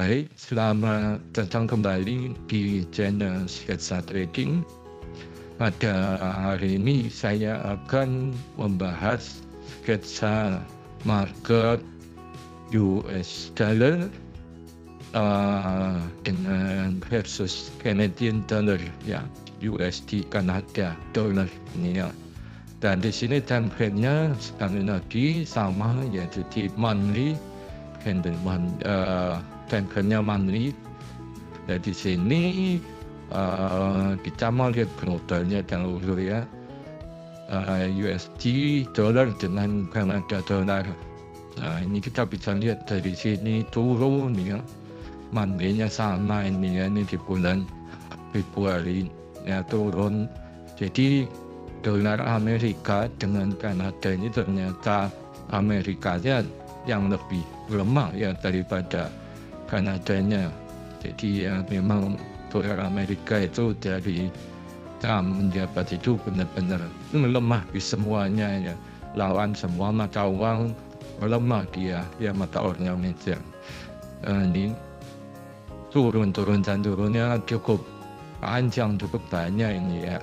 Baik, selamat datang kembali di channel Sketsa Trading. Pada hari ini saya akan membahas sketsa market US dollar dengan versus Canadian dollar, ya, USD Kanada dollar ini, ya. Dan di sini time frame-nya sekali lagi sama, yaitu di monthly candle, time frame-nya monthly. Dan di sini kita mau lihat global-nya dahulu, ya. USD dollar dengan Kanada dollar. Nah, ini kita bisa lihat dari sini turun, ya. Monthly-nya sama ini, ya, ini di bulan Februari, ya, turun. Jadi dolar Amerika dengan Kanada ini ternyata Amerikanya yang lebih lemah, ya, daripada Kanadanya. Jadi ya, memang dolar Amerika itu dari Trump menjabat itu benar-benar melemah di semuanya, ya. Lawan semua mata uang melemah dia, ya, mata uang Indonesia. Ini turunnya cukup panjang, cukup banyak ini, ya.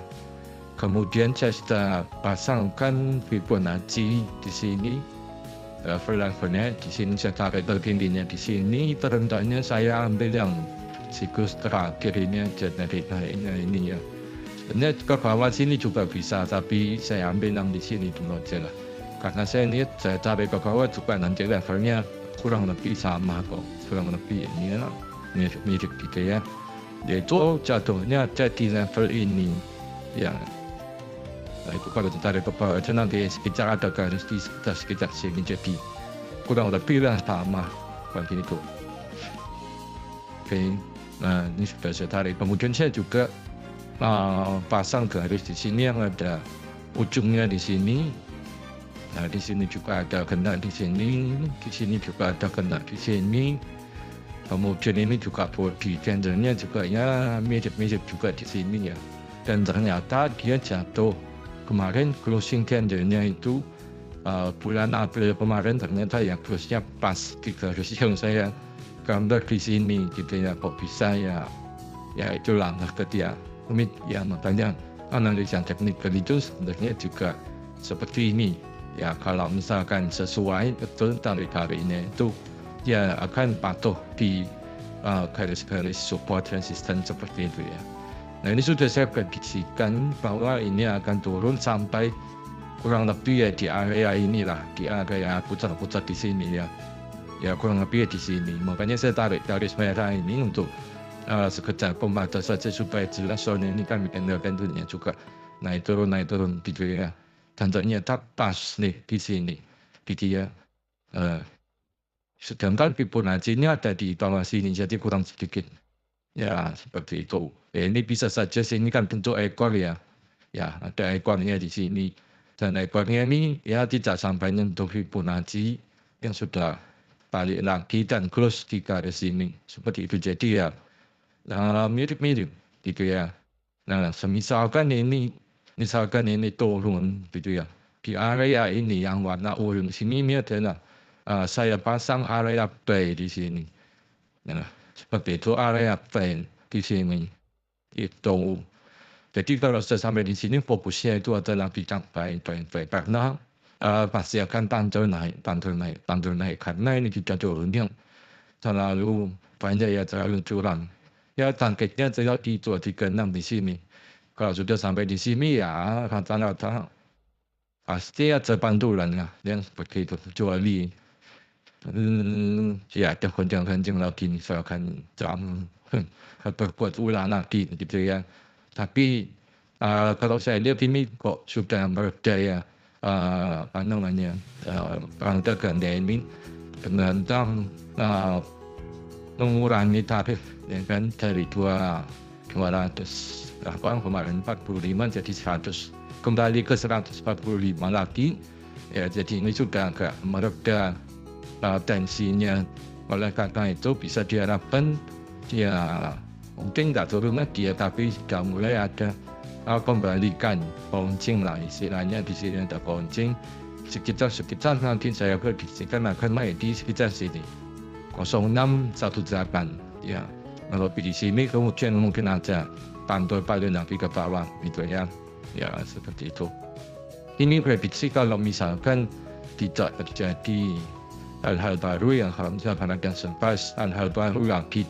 Kemudian saya sudah pasangkan Fibonacci di sini, level-levelnya di sini saya tarik tertingginya di sini, terendahnya saya ambil yang siklus terakhir ini aja dari naiknya ini, ya. Sebenarnya ke bawah sini juga bisa, tapi saya ambil yang di sini dulu aja lah. Karena saya lihat saya tarik ke bawah juga nanti levelnya kurang lebih sama kok, kurang lebih ini, ya, mirip gitu, ya. Yaitu jatuhnya ada di level ini, ya. Nah, itu kalau ditarik ke bawah itu nanti sekitar ada garis di sekitar sini, jadi kurang lebih lah sama begini tuh. Oke, nah ini sudah saya tarik. Kemudian saya juga pasang garis di sini yang ada ujungnya di sini. Nah, di sini juga ada kena di sini juga ada kena di sini. Kemudian ini juga body candlenya juga, ya, mirip-mirip juga di sini, ya. Dan ternyata dia jatuh. Kemarin closing candle-nya itu bulan April kemarin ternyata ya close-nya pas di garis yang saya gambar di sini, gitu, ya. Kok bisa, ya itulah dia. Ya, makanya analisa teknikal itu sebenarnya juga seperti ini, ya. Kalau misalkan sesuai betul tarik-tariknya itu, ya, akan patuh di garis-garis support resistance seperti itu, ya. Nah, ini sudah saya prediksikan bahwa ini akan turun sampai kurang lebih, ya, di area inilah, di area putar-putar di sini, ya. Ya, kurang lebih di sini. Makanya saya tarik garis merah ini untuk sekedar pembatas saja supaya jelas, soalnya ini kan candle-candlenya juga naik turun gitu, ya. Dan ternyata pas nih di sini, gitu, ya. Sedangkan Fibonacci ini ada di bawah sini, jadi kurang sedikit. Ya, seperti itu. Ya, ini bisa saja sini kan bentuk ekor, ya. Ya, ada ekornya di sini. Dan ekornya ini, ya, tidak sampai menyentuh Fibonacci yang sudah balik lagi dan close di garis ini. Seperti itu. Jadi, ya, mirip-mirip gitu, ya. Nah, misalkan ini turun gitu, ya. Di area ini yang warna oranye sini ini adalah saya pasang area buy di sini. Nah, seperti itu, area buy di sini. Itu. Jadi kalau sudah sampai di sini fokusnya itu adalah bidang buy karena pasti akan tanjur naik karena ini tidak turunnya terlalu banyak, ya, terlalu curang. Ya, targetnya adalah di 236 di sini. Kalau sudah sampai di sini, ya, rata-rata pasti ada pantulan, lah, yang seperti itu, kecuali ya ada gonjang-ganjing lagi, misalkan Trump berbuat ulah lagi, gitu, ya. Tapi kalau saya lihat ini kok sudah mereda, ya, apa namanya, perang dagang ini menentang mengurangi tarif, ya kan, dari 200 berapa kemarin 45 jadi 100, kembali ke 145 lagi, ya. Jadi ini sudah agak mereda tensinya. Oleh karena itu bisa diharapkan dia mungkin nggak turun lagi, ya, tapi sudah mulai ada kembalikan bouncing lah istilahnya. Di sini ada bouncing sekitar nanti saya prediksikan akan naik di sekitar sini, 0618 ya. Kalau di sini kemudian mungkin ada pantau paling nanti ke bawah gitu ya. Ya seperti itu. Ini prediksi kalau misalkan tidak terjadi hal-hal baru yang harusnya akan sempas, hal-hal baru lagi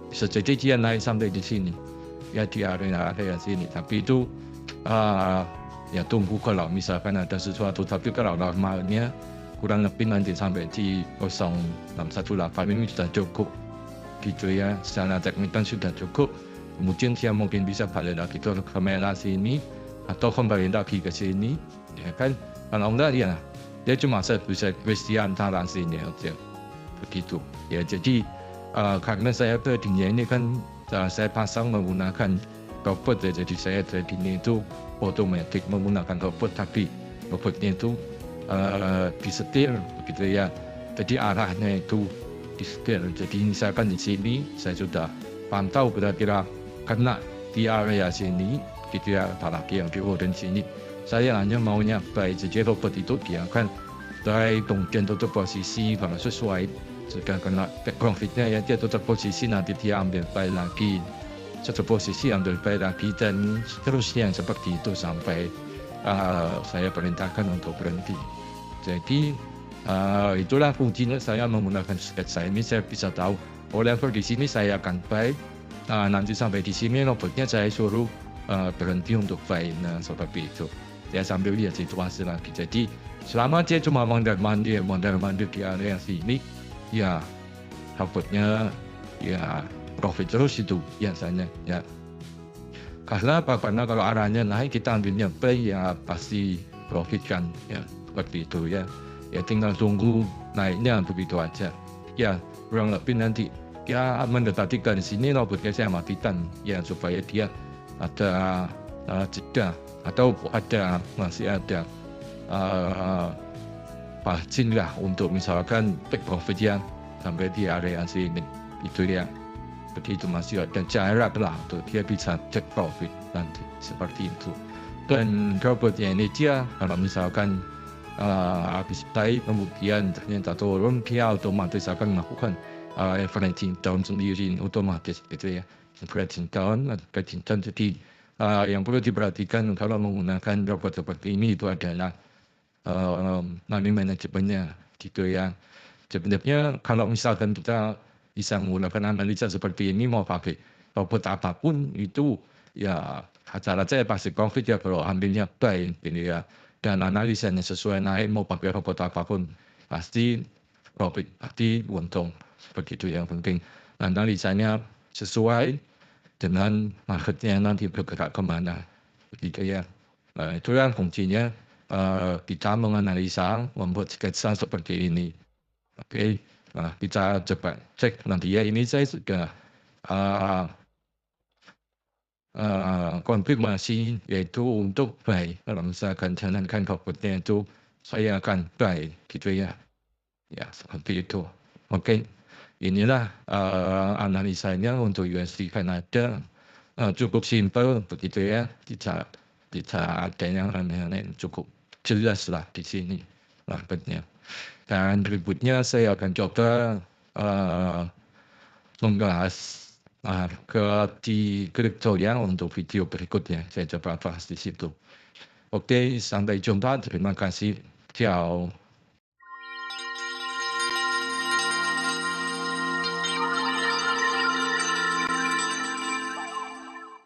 bisa jadi dia naik sampai di sini ya, di area sini. Tapi itu ya tunggu kalau misalkan ada sesuatu. Tapi kalau normalnya kurang lebih nanti sampai di 0618 ini sudah cukup gitu ya, secara teknikal sudah cukup. Kemudian dia mungkin bisa balik lagi ke merah sini atau kembali lagi ke sini ya kan. Kalau enggak ya dia cuma bisa di antara sini aja begitu ya. Jadi karena saya tradingnya ini kan saya pasang menggunakan robot ya, jadi saya tradingnya itu otomatis menggunakan robot, tapi robotnya itu disetir begitu ya. Jadi arahnya itu disetir. Jadi misalkan di sini saya sudah pantau kira-kira kena di area sini gitu ya, apalagi yang di orange sini. Saya hanya maunya buy, jadi robot itu dia akan buy kemudian tutup posisi kalau sesuai jika kena take profitnya ya, dia tutup posisi, nanti dia ambil buy lagi, tutup posisi ambil buy lagi, dan seterusnya seperti itu sampai saya perintahkan untuk berhenti. Jadi itulah fungsinya saya menggunakan sketsa ini. Saya bisa tahu level di sini saya akan buy, nanti sampai di sini robotnya saya suruh berhenti untuk buy. Nah seperti itu. Saya sambil lihat situasi lagi. Jadi selama dia cuma mondar-mandir di area sini, ya robotnya ya profit terus itu biasanya ya. Karena apa? Karena kalau arahnya naik kita ambilnya buy ya pasti profit kan ya, seperti itu ya. Ya tinggal tunggu naiknya begitu aja. Ya kurang lebih nanti ya mendekati ke sini robotnya saya matikan ya, supaya dia ada jeda atau masih ada margin lah untuk misalkan take profit ya sampai di area sini itu ya. Begitu masih ada jarak lah untuk dia bisa take profit nanti seperti itu. Dan robotnya ini dia kalau misalkan habis buy kemudian ternyata turun, dia otomatis akan melakukan averaging down sendiri otomatis gitu ya. Averaging down. Jadi yang perlu diperhatikan kalau menggunakan robot seperti ini itu adalah money manajemennya gitu ya. Sebenarnya kalau misalkan kita bisa menggunakan analisa seperti ini, mau pakai robot apapun itu ya rata-rata pasti profit ya kalau ambilnya buy gitu ya. Dan analisanya sesuai naik, mau pakai robot apapun pasti profit, pasti untung. Begitu yang penting analisanya sesuai dengan marketnya nanti bergerak kemana begitu ya. Nah itu yang fungsinya kita menganalisa, membuat sketsa seperti ini. Oke, nah kita coba cek nanti ya. Ini saya sudah konfirmasi yaitu untuk buy. Kalau misalkan jalankan robotnya itu saya akan buy gitu ya. Ya seperti itu. Oke, inilah analisanya untuk USD Kanada. Cukup simpel begitu ya, tidak ada yang aneh-aneh, cukup jelas lah di sini marketnya. Dan berikutnya saya akan coba membahas di kripto ya untuk video berikutnya. Saya coba bahas di situ. Oke, sampai jumpa. Terima kasih. Ciao.